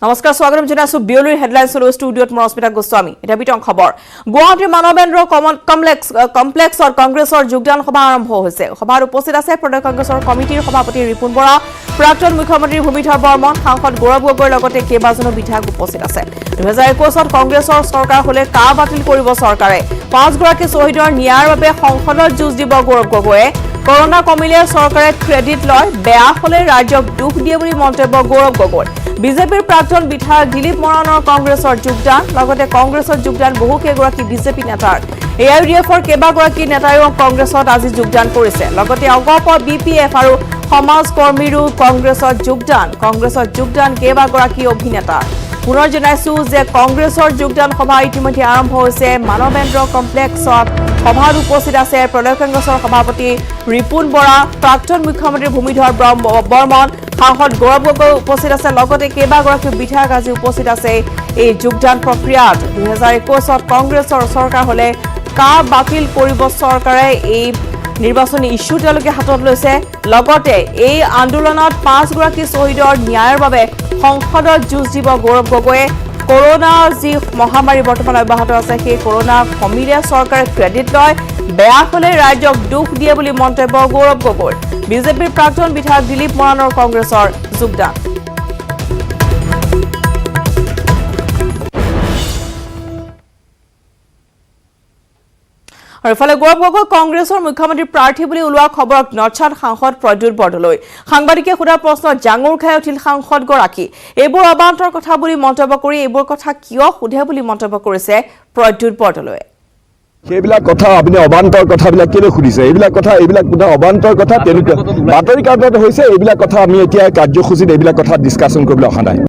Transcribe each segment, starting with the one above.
নমস্কাৰ স্বাগতম জনাইছো বিয়লিৰ হেডলাইনছ লৈ ষ্টুডিঅত মৰস্মিতা গোস্বামী এটা বিতং খবৰ গুৱাহাটীৰ মানৱেন্দ্ৰ কমপ্লেক্সৰ কংগ্ৰেছৰ যোগদান সভা আৰম্ভ হৈছে সভাত উপস্থিত আছে প্ৰদেশ কংগ্ৰেছৰ কমিটিৰ সভাপতি ৰিপুন বৰা প্ৰাক্তন মুখ্যমন্ত্ৰী ভূমিধৰ বৰ্মন সাংসদ গৌৰৱ গগৈৰ লগতে কেইবাজনো বিধায়ক উপস্থিত আছে 2021ত কংগ্ৰেছৰ চৰকাৰ হলে কা বাতিল কৰিব চৰকাৰে 5 গৰাকী শ্বহীদৰ ন্যায়ৰ বাবে সংসদত যুঁজ দিব গৌৰৱ গগৈয়ে কৰোনা কমিলে চৰকাৰে ক্ৰেডিট লয় বেয়া হলে ৰাজ্যক দুখ দিয়ে বুলি মন্তব্য গৌৰৱ গগৈ বিজেপিৰ প্ৰাক্তন বিধায়ক দিলীপ মৰাণৰ কংগ্ৰেছৰ যোগদান লগতে কংগ্ৰেছৰ যোগদান বহু কেইগৰাকী বিজেপি নেতাৰ এআইডিএফৰ কেইবাগৰাকী নেতায়ো কংগ্ৰেছত আজি যোগদান কৰিছে লগতে অগপ বিপিএফ আৰু সমাজ কৰ্মীৰো কংগ্ৰেছত যোগদান কেইবাগৰাকী অভিনেতা পুনৰ জনাইছো যে কংগ্ৰেছৰ যোগদান সভা ইতিমধ্যে আৰম্ভ হৈছে মানৱেন্দ্ৰ কমপ্লেক্সত সভাত উপস্থিত আছে প্ৰদেশ কংগ্ৰেছৰ সভাপতি ৰিপুন বৰা প্ৰাক্তন মুখ্যমন্ত্ৰী ভূমিধৰ বৰ্মন সাংসদ গৌৰৱ গগৈ উপস্থিত আছে লগতে কেইবাগৰাকী বিধায়ক আজি উপস্থিত আছে এই যোগদান প্ৰক্ৰিয়াত 2021ত কংগ্ৰেছৰ চৰকাৰ হলে কা বাতিল কৰিব চৰকাৰে এই নিৰ্বাচনী ইস্যু তেওঁলোকে হাতত লৈছে লগতে এই আন্দোলনত 5 গৰাকী শ্বহীদৰ ন্যায়ৰ বাবে সংসদত যুঁজ দিব গৌৰৱ গগৈয়ে কৰোনা যি মহামাৰী বৰ্তমান অব্যাহত আছে সেই কৰোনা কমিলে চৰকাৰে ক্ৰেডিট লয় বেয়া হলে ৰাজ্যক দুখ দিয়ে বুলি মন্তব্য গৌৰৱ গগৈৰ বিজেপিৰ প্ৰাক্তন বিধায়ক দিলীপ মৰাণৰ কংগ্ৰেছৰ যোগদান আৰু ইফালে গৌৰৱ গগৈ কংগ্ৰেছৰ মুখ্যমন্ত্ৰী প্ৰাৰ্থী বুলি ওলোৱা খবৰক নচাত সাংসদ প্ৰদ্যুৎ বৰদলৈ সাংবাদিকে সোধা প্ৰশ্নত জাঙুৰ খাই উঠিল সাংসদ গৰাকী এইবোৰ অবান্তৰ কথা বুলি মন্তব্য কৰি এইবোৰ কথা কিয় সোধে বুলি মন্তব্য কৰিছে প্ৰদ্যুৎ বৰদলৈ সেইবিলাক কথা আপুনি অবান্তৰ কথাবিলাক কেলে খুদিছে এইবিলাক কথা অবান্তৰ কথা তেনেকুৱা বাতৰি কাকতত হৈছে এইবিলাক কথা আমি এতিয়া কাৰ্যসূচীত এইবিলাক কথা ডিসকাশন কৰিবলৈ অহা নাই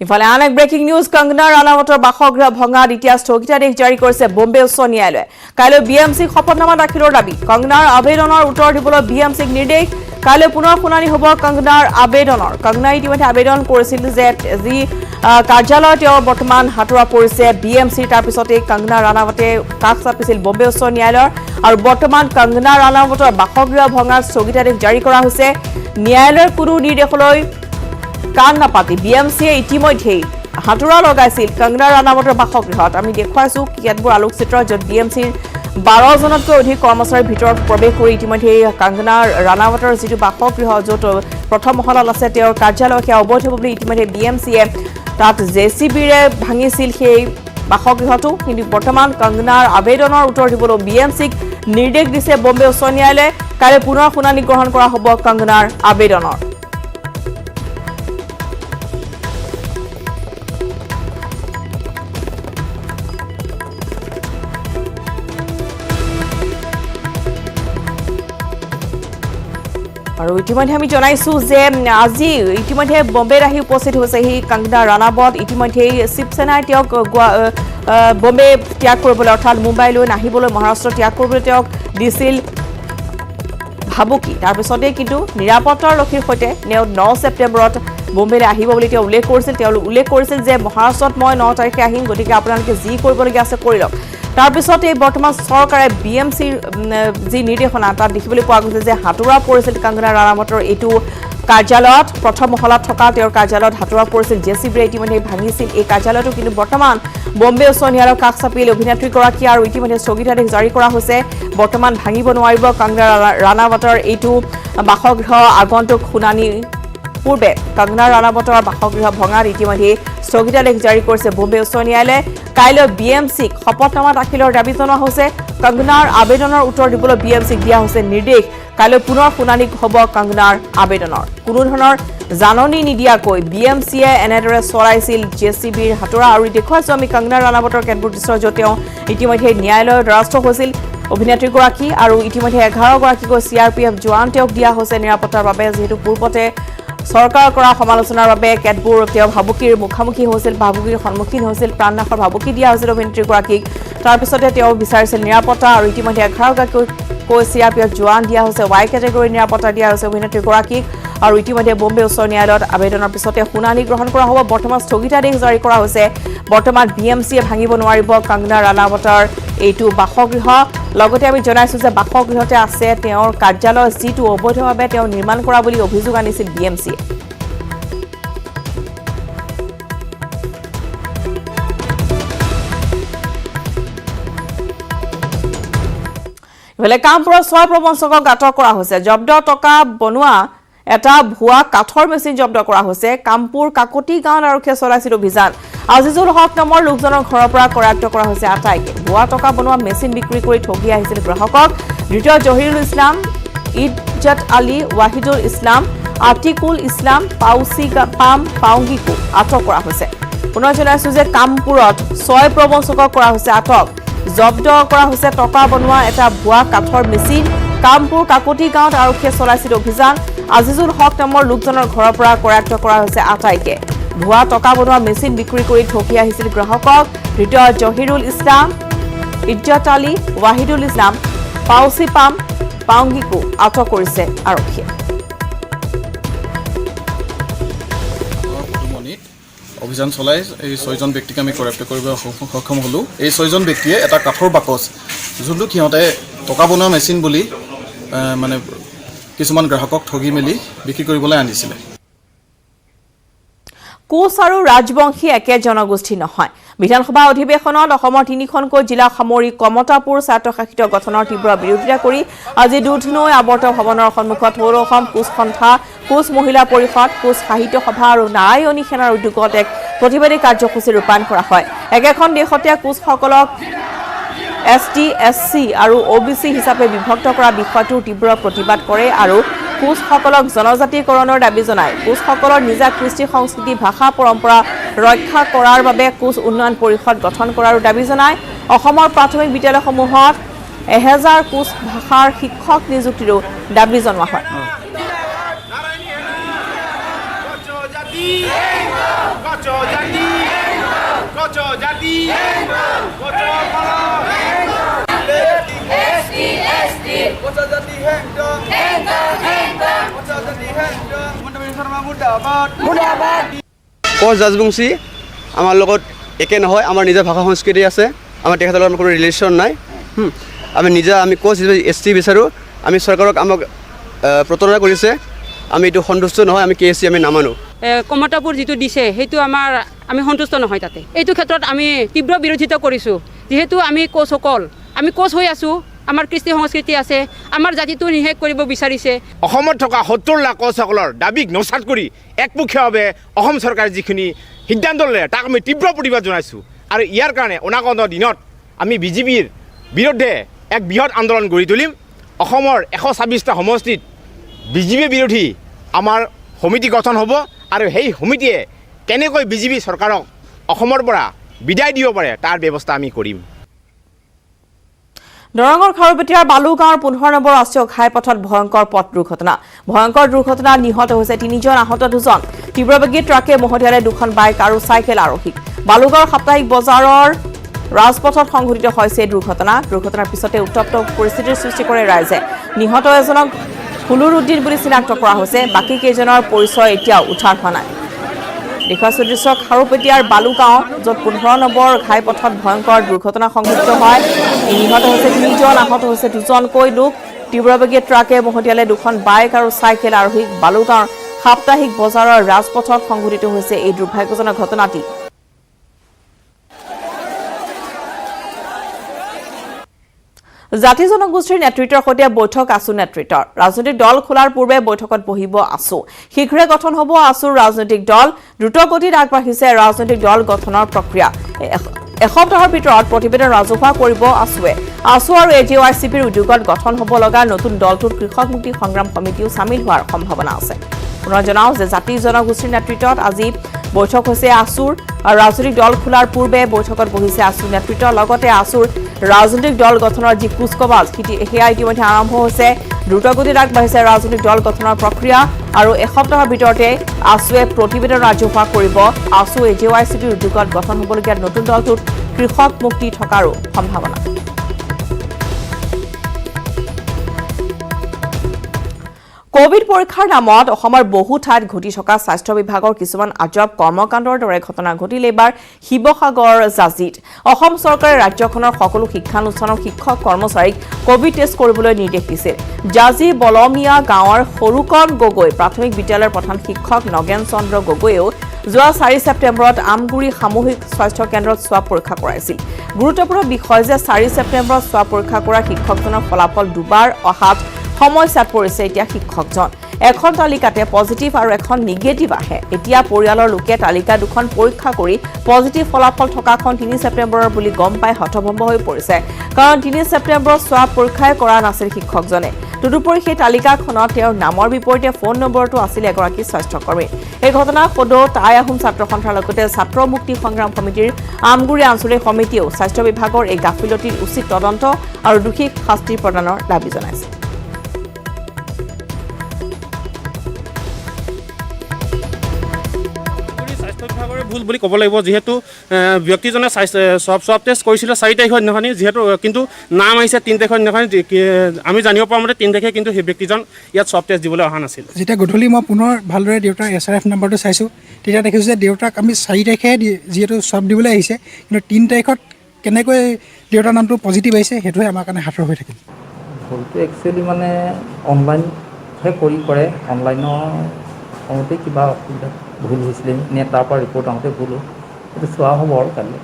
ইফালে আন এক ব্ৰেকিং নিউজ কংগনা ৰানাৱতৰ বাসগৃহ ভঙাত এতিয়া স্থগিতাদেশ জাৰি কৰিছে বম্বে উচ্চ ন্যায়ালয়ে কাইলৈ বিএমচি শপতনামা দাখিলৰ দাবী কংগনাৰ আবেদনৰ উত্তৰ দিবলৈ বিএমচিক নিৰ্দেশ কাইলৈ পুনৰ শুনানি হ'ব কংগনাৰ আবেদনৰ কংগনাই ইতিমধ্যে আবেদন কৰিছিল যে যি কাৰ্যালয় তেওঁ বৰ্তমান হাতোৰা পৰিছে বিএমচিৰ তাৰ পিছতে কংগনা ৰানাৱতে কাষ চাপিছিল বম্বে উচ্চ ন্যায়ালয়ৰ আৰু বৰ্তমান কংগনা ৰানাৱতৰ বাসগৃহ ভঙাত স্থগিতাদেশ জাৰি কৰা হৈছে ন্যায়ালয়ৰ কোনো নিৰ্দেশলৈ কান নাপাতি বিএমচিয়ে ইতিমধ্যে হাতুৰা লগাইছিল কংগনা ৰানাৱতৰ বাসগৃহত আমি দেখুৱাইছো কেতবোৰ আলোকচিত্ৰ য'ত বিএমচিৰ 12 জনতকৈ অধিক কৰ্মচাৰীৰ ভিতৰত প্ৰৱেশ কৰি ইতিমধ্যে কংগনা ৰানাৱতৰ যিটো বাসগৃহ য'ত প্ৰথম মহলাত আছে তেওঁৰ কাৰ্যালয় সেয়া অবৈধ বুলি ইতিমধ্যে বিএমচিয়ে তাত জেচিবিৰে ভাঙিছিল সেই বাসগৃহটো কিন্তু বৰ্তমান কংগনাৰ আবেদনৰ উত্তৰ দিবলৈ বিএমচিক নিৰ্দেশ দিছে বম্বে উচ্চ ন্যায়ালয়ে কাইলৈ পুনৰ শুনানি গ্ৰহণ কৰা হ'ব কংগনাৰ আবেদনৰ আৰু ইতিমধ্যে আমি জনাইছো যে আজি ইতিমধ্যে বম্বেত আহি উপস্থিত হৈছে হি কংগনা ৰানাৱত ইতিমধ্যে শিৱসেনাই তেওঁক বম্বে ত্যাগ কৰিবলৈ অৰ্থাৎ মুম্বাইলৈ নাহিবলৈ মহাৰাষ্ট্ৰ ত্যাগ কৰিবলৈ তেওঁক দিছিল ভাবুকি তাৰপিছতে কিন্তু নিৰাপত্তাৰক্ষীৰ সৈতে 9 ছেপ্টেম্বৰত বম্বেলৈ আহিব বুলি তেওঁ উল্লেখ কৰিছিল যে মহাৰাষ্ট্ৰত মই 9 তাৰিখে আহিম গতিকে আপোনালোকে যি কৰিবলগীয়া আছে কৰি লওক তাৰপিছত এই বৰ্তমান চৰকাৰে বিএমচিৰ যি নিৰ্দেশনা তাত দেখিবলৈ পোৱা গৈছে যে হাতুৰা পৰিছিল কংগনা ৰানাৱতৰ এইটো কাৰ্যালয়ত প্ৰথম মহলাত থকা তেওঁৰ কাৰ্যালয়ত হাতুৰা পৰিছিল জেচিবিৰে ইতিমধ্যে ভাঙিছিল এই কাৰ্যালয়টো কিন্তু বৰ্তমান বম্বে উচ্চ ন্যায়ালয়ৰ কাষ চাপিল অভিনেত্ৰীগৰাকী আৰু ইতিমধ্যে স্থগিতাদেশ জাৰি কৰা হৈছে বৰ্তমান ভাঙিব নোৱাৰিব কংগনা ৰানাৱতৰ এইটো বাসগৃহ আগন্তুক শুনানি পূৰ্বে কংগনা ৰানাৱতৰ বাসগৃহ ভঙাত ইতিমধ্যে স্থগিতাদেশ জাৰি কৰিছে বম্বে উচ্চ ন্যায়ালয়ে কাইলৈ বিএমচিক শপতনামা দাখিলৰ দাবী জনোৱা হৈছে কংগনাৰ আবেদনৰ উত্তৰ দিবলৈ বিএমচিক দিয়া হৈছে নিৰ্দেশ কাইলৈ পুনৰ শুনানি হ'ব কংগনাৰ আবেদনৰ কোনো ধৰণৰ জাননী নিদিয়াকৈ বিএমচিয়ে এনেদৰে চলাইছিল জেচিবিৰ হাতোৰা আৰু দেখুৱাইছো আমি কংগনা ৰানাৱতৰ কেতবোৰ দৃশ্য য'ত তেওঁ ইতিমধ্যে ন্যায়ালয়ৰ দ্বাৰস্থ হৈছিল অভিনেত্ৰীগৰাকী আৰু ইতিমধ্যে 11 গৰাকীকৈ চিআৰপিএফ জোৱান তেওঁক দিয়া হৈছে নিৰাপত্তাৰ বাবে যিহেতু পূৰ্বতে চৰকাৰৰ কৰা সমালোচনাৰ বাবে কেতবোৰ তেওঁ ভাবুকিৰ মুখামুখি হৈছিল ভাবুকিৰ সন্মুখীন হৈছিল প্ৰাণনাশৰ ভাবুকি দিয়া হৈছিল অভিনেত্ৰীগৰাকীক তাৰপিছতে তেওঁ বিচাৰিছিল নিৰাপত্তা আৰু ইতিমধ্যে 11 গৰাকীকৈ চিআৰপিএফ জোৱান দিয়া হৈছে ৱাই কেটেগৰীৰ নিৰাপত্তা দিয়া হৈছে অভিনেত্ৰীগৰাকীক আৰু ইতিমধ্যে বম্বে উচ্চ ন্যায়ালয়ত আবেদনৰ পিছতে শুনানি গ্ৰহণ কৰা হ'ব বৰ্তমান স্থগিতাদেশ জাৰি কৰা হৈছে বৰ্তমান বিএমচিয়ে ভাঙিব নোৱাৰিব কংগনা ৰানাৱতৰ এইটো বাসগৃহ লগতে আমি জনাইছো যে বাসগৃহতে আছে তেওঁৰ কাৰ্যালয় যিটো অবৈধভাৱে তেওঁ নিৰ্মাণ কৰা বুলি অভিযোগ আনিছিল বিএমচিয়ে ইফালে কামপুৰৰ 6 প্ৰবঞ্চকক আটক কৰা হৈছে জব্দ টকা বনোৱা এটা ভুৱা কাঠৰ মেচিন জব্দ কৰা হৈছে কামপুৰ কাকতি গাঁৱত আৰক্ষীয়ে চলাইছিল অভিযান আজিজুল হক নামৰ লোকজনৰ ঘৰৰ পৰা কৰায়ত্ব কৰা হৈছে আটাইকে ভুৱা টকা বনোৱা মেচিন বিক্ৰী কৰি ঠগি আহিছিল গ্ৰাহকক দ্বিতীয় জহিৰুল ইছলাম ইজ্জত আলী ৱাহিদুল ইছলাম আতিকুল ইছলাম পাম পাউঙ্গিকো আটক কৰা হৈছে পুনৰ জনাইছো যে কামপুৰত 6 প্ৰবঞ্চকক কৰা হৈছে আটক জব্দ কৰা হৈছে টকা বনোৱা এটা ভুৱা কাঠৰ মেচিন কামপুৰ কাকতি গাঁৱত আৰক্ষীয়ে চলাইছিল অভিযান আজিজুল হক নামৰ লোকজনৰ ঘৰৰ পৰা কৰায়ত্ব কৰা হৈছে আটাইকে ভুৱা টকা বনোৱা মেচিন বিক্ৰী কৰি ঠগি আহিছিল গ্ৰাহকক দ্বিতীয় জহিৰুল ইছলাম ইজ্জত আলী ৱাহিদুল ইছলাম পাম পাউঙ্গিকো আটক কৰিছে আৰক্ষীয়ে অভিযান চলাই এই 6জন ব্যক্তিক আমি কৰায়ত্ব কৰিব সক্ষম হ'লো এই 6জন ব্যক্তিয়ে এটা কাঠৰ বাকচ যোনটো সিহঁতে টকা বনোৱা মেচিন বুলি মানে কিছুমান গ্ৰাহকক ঠগি মেলি বিক্ৰী কৰিবলৈ আনিছিলে কোচ আৰু ৰাজবংশী একে জনগোষ্ঠী নহয় বিধানসভা অধিৱেশনত অসমৰ 3খনকৈ জিলা সামৰি কমতাপুৰ স্বায়ত্তশাসিত গঠনৰ তীব্ৰ বিৰোধিতা কৰি আজি দুধনৈ আৱৰ্ত ভৱনৰ সন্মুখত হ'ল অসম কোচ সন্থা কোচ মহিলা পৰিষদ কোচ সাহিত্য সভা আৰু নাৰায়ণী সেনাৰ উদ্যোগত এক প্ৰতিবাদী কাৰ্যসূচী ৰূপায়ণ কৰা হয় একেখন দেশতে কোচসকলক ST SC আৰু OBC হিচাপে বিভক্ত কৰা বিষয়টোৰ তীব্ৰ প্ৰতিবাদ কৰে আৰু কোচসকলক জনজাতিকৰণৰ দাবী জনায় কোচসকলৰ নিজা কৃষ্টি সংস্কৃতি ভাষা পৰম্পৰা ৰক্ষা কৰাৰ বাবে কোচ উন্নয়ন পৰিষদ গঠন কৰাৰ দাবী জনায় অসমৰ প্ৰাথমিক বিদ্যালয়সমূহত 1000 কোচ ভাষাৰ শিক্ষক নিযুক্তিৰো দাবী জনোৱা হয় কোচ ৰাজবংশী আমাৰ লগত একে নহয় আমাৰ নিজৰ ভাষা সংস্কৃতি আছে আমাৰ তেখেতৰ লগত কোনো ৰিলেশ্যন নাই আমি কোচ ST বিচাৰোঁ আমি চৰকাৰক আমাক প্ৰতাৰণা কৰিছে আমি এইটো সন্তুষ্ট নহয় আমি KSC আমি নামানো কমতাপুৰ যিটো দিছে সেইটো আমি সন্তুষ্ট নহয় তাতে এইটো ক্ষেত্ৰত আমি তীব্ৰ বিৰোধিতা কৰিছোঁ যিহেতু আমি কোচসকল আমি কোচ হৈ আছোঁ আমাৰ কৃষ্টি সংস্কৃতি আছে আমাৰ জাতিটো নিশেষ কৰিব বিচাৰিছে অসমত থকা 70 লাখ কোচসকলৰ দাবীক নচাত কৰি একপক্ষীয়ভাৱে অসম চৰকাৰে যিখিনি সিদ্ধান্ত ল'লে তাক আমি তীব্ৰ প্ৰতিবাদ জনাইছোঁ আৰু ইয়াৰ কাৰণে অনাগত দিনত আমি BJPৰ বিৰুদ্ধে এক বৃহৎ আন্দোলন গঢ়ি তুলিম অসমৰ 126টা সমষ্টিত BJP বিৰোধী আমাৰ সমিতি গঠন হ'ব আৰু সেই সমিতিয়ে কেনেকৈ BJP চৰকাৰক অসমৰ পৰা বিদায় দিব পাৰে তাৰ ব্যৱস্থা আমি কৰিম দৰঙৰ খাৰুপেটীয়াৰ বালুগাঁৱৰ 15 নম্বৰ ৰাষ্ট্ৰীয় ঘাইপথত ভয়ংকৰ পথ দুৰ্ঘটনা নিহত হৈছে 3 জন আহত 2 জন তীব্ৰবেগী ট্ৰাকে মহতিয়ালে 2খন বাইক আৰু চাইকেল আৰোহীক বালুগাঁৱৰ সাপ্তাহিক বজাৰৰ ৰাজপথত সংঘটিত হৈছে দুৰ্ঘটনাৰ পিছতে উত্তপ্ত পৰিস্থিতিৰ সৃষ্টি কৰে ৰাইজে নিহত এজনক হুলুৰ উদ্দিন বুলি চিনাক্ত কৰা হৈছে বাকী কেইজনৰ পৰিচয় এতিয়াও উদ্ধাৰ হোৱা নাই দেখুৱাইছো দৃশ্য খাৰুপেটীয়াৰ বালুগাঁও য'ত 15 নম্বৰ ঘাইপথত ভয়ংকৰ দুৰ্ঘটনা সংঘটিত হয় নিহত হৈছে 3 জন আহত হৈছে 2 জনকৈ লোক তীব্ৰবেগী ট্ৰাকে মহতিয়ালে 2খন বাইক আৰু চাইকেল আৰোহীক বালুগাঁৱৰ সাপ্তাহিক বজাৰৰ ৰাজপথত সংঘটিত হৈছে এই দুৰ্ভাগ্যজনক ঘটনাটি জাতি জনগোষ্ঠীৰ নেতৃত্বৰ সৈতে বৈঠক আছু নেতৃত্বৰ ৰাজনৈতিক দল খোলাৰ পূৰ্বে বৈঠকত বহিব আছু শীঘ্ৰে গঠন হ'ব আছুৰ ৰাজনৈতিক দল দ্ৰুতগতিত আগবাঢ়িছে ৰাজনৈতিক দল গঠনৰ প্ৰক্ৰিয়া এসপ্তাহৰ ভিতৰত প্ৰতিবেদন ৰাজহুৱা কৰিব আছু আৰু AJYCPৰ উদ্যোগত গঠন হ'ব লগা নতুন দলটোত কৃষক মুক্তি সংগ্ৰাম সমিতিও সামিল হোৱাৰ সম্ভাৱনা আছে পুনৰ জনাও যে জাতি জনগোষ্ঠীৰ নেতৃত্বত আজি বৈঠক হৈছে আছুৰ ৰাজনৈতিক দল খোলাৰ পূৰ্বে বৈঠকত বহিছে আছু নেতৃত্ব লগতে আছুৰ ৰাজনৈতিক দল গঠনৰ যি কুচকাৱাজ সেয়া ইতিমধ্যে আৰম্ভ হৈছে দ্ৰুতগতিত আগবাঢ়িছে ৰাজনৈতিক দল গঠনৰ প্ৰক্ৰিয়া আৰু এসপ্তাহৰ ভিতৰতে আছুৱে প্ৰতিবেদন ৰাজহুৱা কৰিব আছু AJYCPৰ উদ্যোগত গঠন হ'বলগীয়া নতুন দলটোত কৃষক মুক্তি থকাৰো সম্ভাৱনা কোভিড পৰীক্ষাৰ নামত অসমৰ বহু ঠাইত ঘটি থকা স্বাস্থ্য বিভাগৰ কিছুমান আজব কৰ্মকাণ্ডৰ দৰে ঘটনা ঘটিলে এবাৰ শিৱসাগৰ জাজিত অসম চৰকাৰে ৰাজ্যখনৰ সকলো শিক্ষানুষ্ঠানৰ শিক্ষক কৰ্মচাৰীক কোভিড টেষ্ট কৰিবলৈ নিৰ্দেশ দিছিল জাজি বলমিয়া গাঁৱৰ সৰুকণ গগৈ প্ৰাথমিক বিদ্যালয়ৰ প্ৰধান শিক্ষক নগেন চন্দ্ৰ গগৈয়েও যোৱা 4 ছেপ্টেম্বৰত আমগুৰি সামূহিক স্বাস্থ্য কেন্দ্ৰত স্বাব পৰীক্ষা কৰাইছিল গুৰুত্বপূৰ্ণ বিষয় যে 4 ছেপ্টেম্বৰত স্বাব পৰীক্ষা কৰা শিক্ষকজনৰ ফলাফল দুবাৰ অহাত সমস্যাত পৰিছে এতিয়া শিক্ষকজন এখন তালিকাতে পজিটিভ আৰু এখন নিগেটিভ আহে এতিয়া পৰিয়ালৰ লোকে তালিকা দুখন পৰীক্ষা কৰি পজিটিভ ফলাফল থকাখন 3 ছেপ্টেম্বৰৰ বুলি গম পাই হতভম্ব হৈ পৰিছে কাৰণ 3 ছেপ্টেম্বৰত স্বাব পৰীক্ষাই কৰা নাছিল শিক্ষকজনে তদুপৰি সেই তালিকাখনত তেওঁৰ নামৰ বিপৰীতে ফোন নম্বৰটো আছিল এগৰাকী স্বাস্থ্যকৰ্মী এই ঘটনা সদৌ টাই আহোম ছাত্ৰ সন্থাৰ লগতে ছাত্ৰ মুক্তি সংগ্ৰাম সমিতিৰ আমগুৰি আঞ্চলিক সমিতিয়েও স্বাস্থ্য বিভাগৰ এই গাফিলতিৰ উচিত তদন্ত আৰু দোষীক শাস্তি প্ৰদানৰ দাবী জনাইছে ভুল বুলি ক'ব লাগিব যেহেতু ব্যক্তিজনে সব টেষ্ট কৰিছিল 4 তাৰিখৰ দিনাখনি যেহেতু কিন্তু নাম আহিছে 3 তাৰিখৰ দিনাখনি আমি জানিব পৰা মতে 3 তাৰিখে কিন্তু সেই ব্যক্তিজন ইয়াত সব টেষ্ট দিবলৈ অহা নাছিল যেতিয়া গধূলি মই পুনৰ ভালদৰে দেউতাৰ SRF নম্বৰটো চাইছোঁ তেতিয়া দেখিছোঁ যে দেউতাক আমি 4 তাৰিখে যিহেতু সব দিবলৈ আহিছে কিন্তু 3 তাৰিখত কেনেকৈ দেউতাৰ নামটো পজিটিভ আহিছে সেইটোৱে আমাৰ কাৰণে হাতৰ হৈ থাকিল ভুলটো একচুৱেলি মানে অনলাইনহে কৰে অনলাইনৰ আহোঁতে কিবা অসুবিধা ভুল হৈছিলে নে তাৰ পৰা ৰিপৰ্ট আহোঁতে ভুল সেইটো চোৱা হ'ব আৰু কালি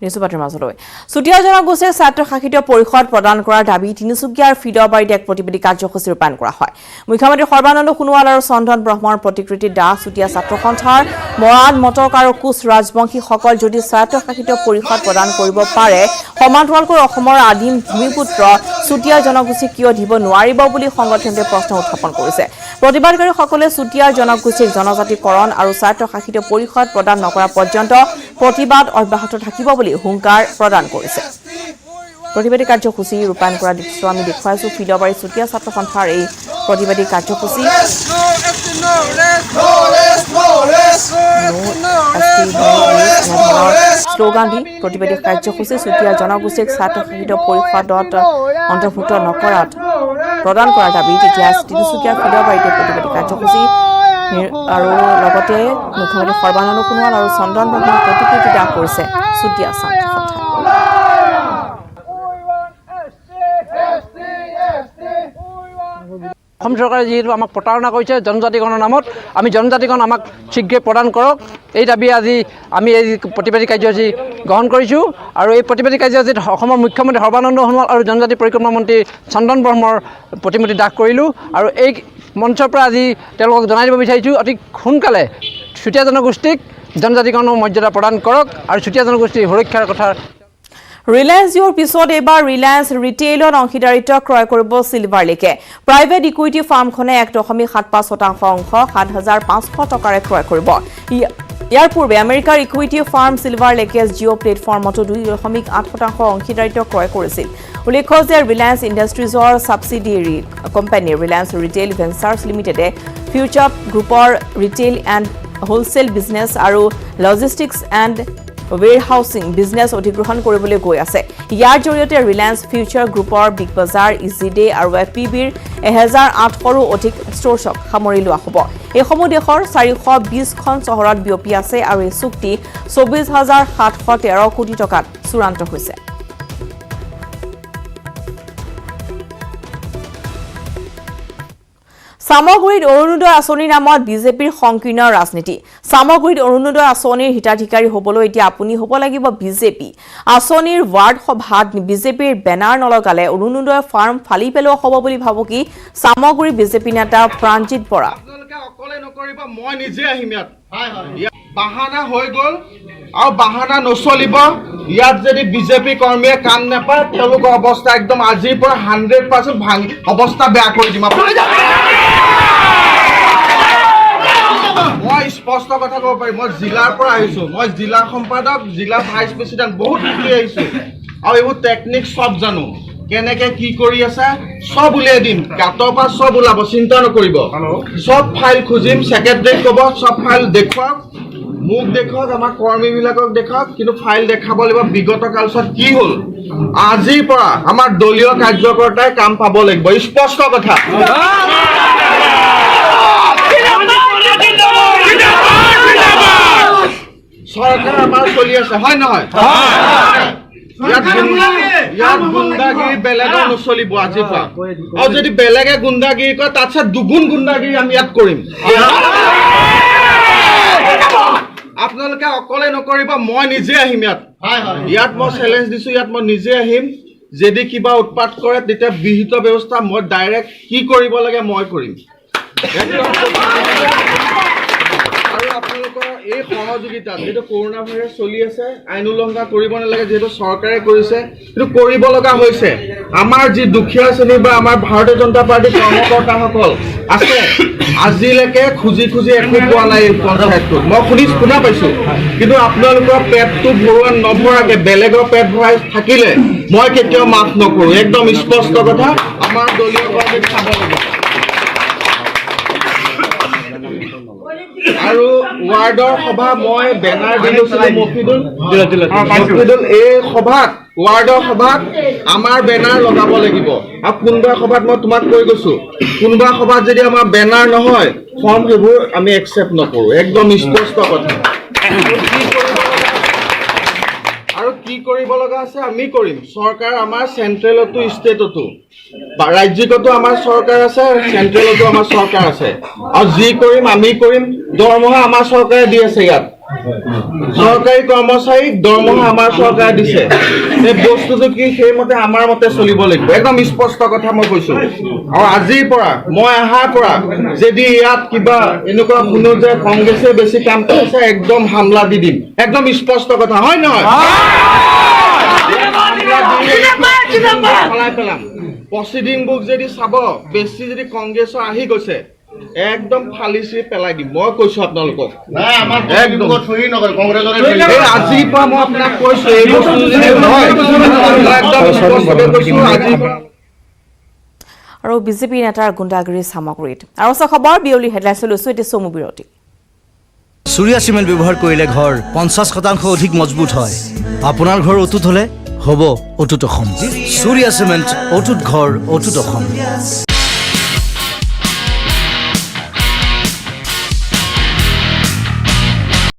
নিউজপাতৰ মাজলৈ চুতীয়া জনগোষ্ঠীৰ ছাত্ৰ শাসিত পৰিষদ প্ৰদান কৰাৰ দাবী তিনিচুকীয়াৰ ফিডবাৰীত এক প্ৰতিবাদী কাৰ্যসূচী ৰূপায়ণ কৰা হয় মুখ্যমন্ত্ৰী সৰ্বানন্দ সোণোৱাল আৰু চন্দন ব্ৰহ্মৰ প্ৰতিকৃতি দাস চুতীয়া ছাত্ৰ সন্থাৰ মৰাণ মটক আৰু কোচ ৰাজবংশীসকল যদি ছাত্ৰ শাসিত পৰিষদ প্ৰদান কৰিব পাৰে সমান্তৰালকৈ অসমৰ আদিম ভূমিপুত্ৰ চুতীয়া জনগোষ্ঠীক কিয় দিব নোৱাৰিব বুলি সংগঠনটোৱে প্ৰশ্ন উত্থাপন কৰিছে প্ৰতিবাদকাৰীসকলে চুতীয়া জনগোষ্ঠীক জনজাতিকৰণ আৰু ছাত্ৰ শাসিত পৰিষদ প্ৰদান নকৰা পৰ্যন্ত প্ৰতিবাদ অব্যাহত থাকিব বুলি হুংকাৰ প্ৰদান কৰিছে প্ৰতিবাদী কাৰ্যসূচী ৰূপায়ণ কৰা দৃশ্য আমি দেখুৱাইছো ফিডবাৰী চুতীয়া ছাত্ৰ সন্থাৰ এই প্ৰতিবাদী কাৰ্যসূচী শ্লোগান দি প্ৰতিবাদী কাৰ্যসূচী চুতীয়া জনগোষ্ঠীক ছাত্ৰ শাসিত পৰিষদত অন্তৰ্ভুক্ত নকৰাত প্ৰদান কৰাৰ দাবী তেতিয়া তিনিচুকীয়াৰ ফিডবাৰীতে প্ৰতিবাদী কাৰ্যসূচী আৰু লগতে মুখ্যমন্ত্ৰী সৰ্বানন্দ সোণোৱাল আৰু চন্দন ব্ৰহ্মৰ প্ৰতিকৃতি দাহ কৰিছে চুতীয়া ছাত্ৰ সন্থাই অসম চৰকাৰে যিহেতু আমাক প্ৰতাৰণা কৰিছে জনজাতিকৰণৰ নামত আমি জনজাতিকৰণ আমাক শীঘ্ৰে প্ৰদান কৰক এই দাবী আজি আমি এই প্ৰতিবাদী কাৰ্যসূচী গ্ৰহণ কৰিছোঁ আৰু এই প্ৰতিবাদী কাৰ্যসূচীত অসমৰ মুখ্যমন্ত্ৰী সৰ্বানন্দ সোণোৱাল আৰু জনজাতি পৰিক্ৰমা মন্ত্ৰী চন্দন ব্ৰহ্মৰ প্ৰতিমূৰ্তি দাহ কৰিলোঁ আৰু এই মঞ্চৰ পৰা আজি তেওঁলোকক জনাই দিব বিচাৰিছোঁ অতি সোনকালে চুতীয়া জনগোষ্ঠীক জনজাতিকৰণৰ মৰ্যাদা প্ৰদান কৰক আৰু চুতীয়া জনগোষ্ঠীৰ সুৰক্ষাৰ কথা ৰিলায়েন্স জিঅ'ৰ পিছত এইবাৰ ৰিলায়েন্স ৰিটেইলত অংশীদাৰিত্ব ক্ৰয় কৰিব চিলভাৰ লেকে প্ৰাইভেট ইকুইটি ফাৰ্মখনে 1.75% অংশ 7,500 টকাৰে ক্ৰয় কৰিব ইয়াৰ পূৰ্বে আমেৰিকাৰ ইকুইটি ফাৰ্ম চিলভাৰ লেকে জিঅ' প্লেটফৰ্মতো 2.8% অংশীদাৰিত্ব ক্ৰয় কৰিছিল উল্লেখ্য যে ৰিলায়েন্স ইণ্ডাষ্ট্ৰিজৰ subsidiary company Reliance Retail Ventures লিমিটেডে ফিউচাৰ গ্ৰুপৰ ৰিটেইল এণ্ড হোলচেল বিজনেছ আৰু লজিষ্টিক্স এণ্ড warehousing business অধিগ্ৰহণ কৰিবলৈ গৈ আছে ইয়াৰ জৰিয়তে ৰিলায়েন্স ফিউচাৰ গ্ৰুপৰ বিগ বজাৰ ইজিডে আৰু এফপিবিৰ 1800ৰো অধিক ষ্ট'ৰছক সামৰি লোৱা হ'ব এইসমূহ দেশৰ 420খন চহৰত বিয়পি আছে আৰু এই চুক্তি 24,713 কোটি টকাত চূড়ান্ত হৈছে সামগ্ৰীত অৰুণোদয় আঁচনিৰ নামত বিজেপিৰ সংকীৰ্ণ ৰাজনীতি সামগ্ৰীত অৰুণোদয় আঁচনিৰ হিতাধিকাৰী হ'বলৈ এতিয়া আপুনি হ'ব লাগিব বিজেপি আঁচনিৰ ৱাৰ্ড সভাত বিজেপিৰ বেনাৰ নলগালে অৰুণোদয় ফাৰ্ম ফালি পেলোৱা হ'ব বুলি ভাবো কি সামগ্ৰী বিজেপি নেতা প্ৰাণজিৎ বৰা অকলে নকৰিব মই নিজে আহিম ইয়াত বাহানা হৈ গ'ল আৰু বাহানা নচলিব ইয়াত যদি বিজেপি কৰ্মীয়ে কাম নাপায় তেওঁলোকৰ অৱস্থা একদম আজিৰ পৰা 100% অৱস্থা বেয়া কৰি দিম মই স্পষ্ট কথা ক'ব পাৰিম মই জিলাৰ পৰা আহিছোঁ মই জিলা সম্পাদক জিলা ভাইচ প্ৰেচিডেণ্ট বহুত শিকি আহিছোঁ আৰু এইবোৰ টেকনিক চব জানো কেনেকে কি কৰি আছে সব উলিয়াই দিম গাঁতৰ পৰা সব ওলাব চিন্তা নকৰিব সব ফাইল খুজিম সেক্ৰেটাৰীক ক'ব সব ফাইল দেখুৱাওক মোক দেখুৱাওক আমাৰ কৰ্মীবিলাকক দেখুৱাওক কিন্তু ফাইল দেখাব লাগিব বিগত কালছত কি হ'ল আজিৰ পৰা আমাৰ দলীয় কাৰ্যকৰ্তাই কাম পাব লাগিব স্পষ্ট কথা চৰকাৰ আমাৰ চলি আছে হয় নহয় ইয়াত গুণ্ডাগিৰি বেলেগে নচলিব আজিৰ পৰা আৰু যদি বেলেগে গুণ্ডাগিৰি কৰে তাতছে দুগুণ গুণ্ডাগিৰি আমি ইয়াত কৰিম আপোনালোকে অকলে নকৰিব, মই নিজে আহিম ইয়াত মই চেলেঞ্জ দিছোঁ, ইয়াত মই নিজে আহিম। যদি কিবা উৎপাত কৰে তেতিয়া বিহিত ব্যৱস্থা মই ডাইৰেক্ট কি কৰিব লাগে মই কৰিম। আৰু আপোনালোকৰ এই সহযোগিতা যিহেতু কৰোণা ভাইৰাছ চলি আছে, আইন উলংঘা কৰিব নালাগে, যিহেতু চৰকাৰে কৰিছে, কিন্তু কৰিব লগা হৈছে। আমাৰ যি দুখীয়া শ্ৰেণী বা আমাৰ ভাৰতীয় জনতা পাৰ্টীৰ কৰ্মকৰ্তাসকল আছে, আজিলৈকে খুজি খুজি একো পোৱা নাই এই পঞ্চায়তটোত। মই শুনা পাইছোঁ, কিন্তু আপোনালোকৰ পেটটো ভৰোৱা নভৰাকৈ বেলেগৰ পেট ভৰাই থাকিলে মই কেতিয়াও মাফ নকৰোঁ। একদম স্পষ্ট কথা, আমাৰ দলীয় কৰ্মীক চাব লাগিব। আৰু ৱাৰ্ডৰ সভা মই বেনাৰ দি লৈছিলোঁ মফিদুল, এই সভাত ৱাৰ্ডৰ সভাত আমাৰ বেনাৰ লগাব লাগিব। আৰু কোনোবা সভাত মই তোমাক কৈ গৈছোঁ, কোনোবা সভাত যদি আমাৰ বেনাৰ নহয় ফৰ্ম সেইবোৰ আমি একচেপ্ট নকৰোঁ। একদম স্পষ্ট কথা। আৰু কি কৰিব লগা আছে আমি কৰিম। চৰকাৰ আমাৰ চেণ্ট্ৰেলতো ষ্টেটতো, ৰাজ্যিকতো আমাৰ চৰকাৰ আছে, চেণ্ট্ৰেলতো আমাৰ চৰকাৰ আছে। আৰু যি কৰিম আমি কৰিম। দৰমহা আমাৰ চৰকাৰে দি আছে, ইয়াত চৰকাৰী কৰ্মচাৰীক দৰমহা আমাৰ চৰকাৰে দিছে। এই বস্তুটো কি সেইমতে আমাৰ মতে চলিব লাগিব। একদম স্পষ্ট কথা মই কৈছোঁ। আৰু আজিৰ পৰা মই অহাৰ পৰা যদি ইয়াত কিবা এনেকুৱা শুনো যে কংগ্ৰেছে বেছি কাম কৰিছে, একদম হামলা দি দিম। একদম স্পষ্ট কথা, হয় নহয়? পেলাই পেলাম। প্ৰচিডিং বুক যদি চাব, বেছি যদি কংগ্ৰেছৰ আহি গৈছে একদম ফালি চিৰি পেলাই দিম। মই কৈছোঁ আপোনালোকক, আজিৰ পৰা মই আপোনাক কৈছোঁ এই বস্তু যদি নহয়, একদম স্পষ্টকৈ কৈছোঁ আজিৰ পৰা। আৰু বিজেপি নেতাৰ গুণ্ডাগিৰিৰ সামগ্ৰীত আৰু খবৰ বিয়লি হেডলাইনছ লৈছোঁ। এতিয়া চমু বিৰতি। চুৰিয়া চিমেণ্ট ব্যৱহাৰ কৰিলে ঘৰ 50% অধিক মজবুত হয়। আপোনাৰ ঘৰ অটুট হ'লে হ'ব অটুট অসম। চুৰিয়া চিমেণ্ট, অটুট ঘৰ, অটুট অসম।